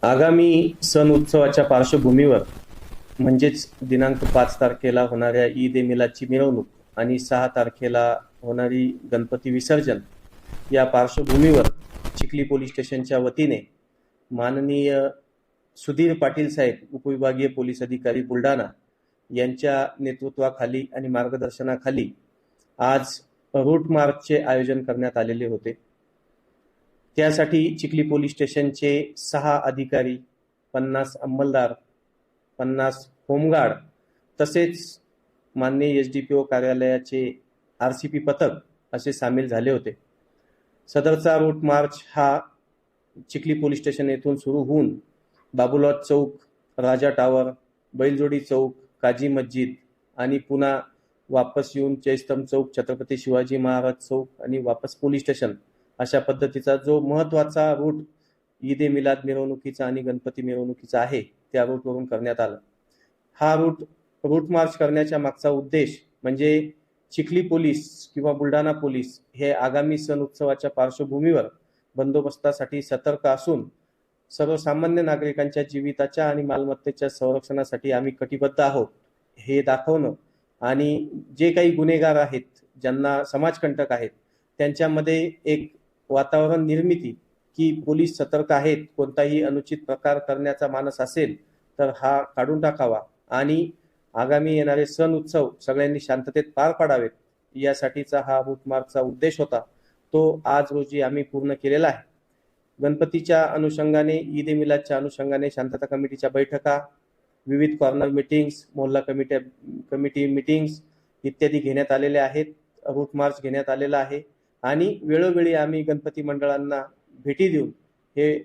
आगामी सण उत्सवाच्या पार्श्वभूमीवर म्हणजेच दिनांक 5 तारखेला होणाऱ्या ईद ए मिलादची मिरवणूक आणि 6 तारखेला होणारी गणपती विसर्जन या पार्श्वभूमीवर चिखली पोलीस स्टेशनच्या वतीने माननीय सुधीर पाटील साहेब उपविभागीय पोलीस अधिकारी बुलढाणा यांच्या नेतृत्वाखाली आणि मार्गदर्शनाखाली आज रूट मार्चचे आयोजन करण्यात आलेले होते। त्यासाठी चिखली पोलीस स्टेशनचे 6 अधिकारी, 50 अंमलदार, 50 होमगार्ड तसेच माननीय एसडीपीओ कार्यालयाचे आरसीपी पथक असे सामील झाले होते। सदरचा रूट मार्च हा चिखली पोलीस स्टेशन येथून सुरू होऊन बाबूलॉज चौक, राजा टावर, बैलजोडी चौक, काजी मस्जिद आणि पुन्हा वापस येऊन जयस्तंभ चौक, छत्रपती शिवाजी महाराज चौक आणि वापस पोलीस स्टेशन अशा पद्धतीचा जो महत्त्वाचा रूट ईद ए मिलाद मिरवणुकीचा आणि गणपती मिरवणुकीचा आहे त्या रूटवरून करण्यात आला। हा रूट मार्च करण्याच्या मागचा उद्देश म्हणजे चिखली पोलीस किंवा बुलढाणा पोलीस हे आगामी सण उत्सवाच्या पार्श्वभूमीवर बंदोबस्तासाठी सतर्क असून सर्वसामान्य नागरिकांच्या जीविताच्या आणि मालमत्तेच्या संरक्षणासाठी आम्ही कटिबद्ध आहोत हे दाखवणं आणि जे काही गुन्हेगार आहेत, ज्यांना समाजकंटक आहेत, त्यांच्यामध्ये एक वातावरण निर्मिती की पोलीस सतर्क आहेत, कोणताही अनुचित प्रकार करण्याचा मानस असेल तर हा काढून टाकावा आणि आगामी येणारे सण उत्सव सगळ्यांनी शांततेत पार पाडावेत यासाठीचा हा रूट मार्चचा उद्देश होता। तो आज रोजी आम्ही पूर्ण केलेला आहे। गणपतीच्या अनुषंगाने, ईद ए मिलादच्या अनुषंगाने शांतता कमिटीच्या बैठका, विविध कॉर्नर मीटिंग्स, मोहल्ला कमिटी मीटिंग्स इत्यादी घेण्यात आलेले आहेत। रूट मार्च घेण्यात आलेला आहे आणि वेळोवेळी आम्ही गणपती मंडळांना भेटी देऊन हे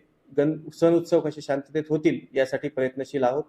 सण उत्सव कसे शांततेत होतील यासाठी प्रयत्नशील आहोत।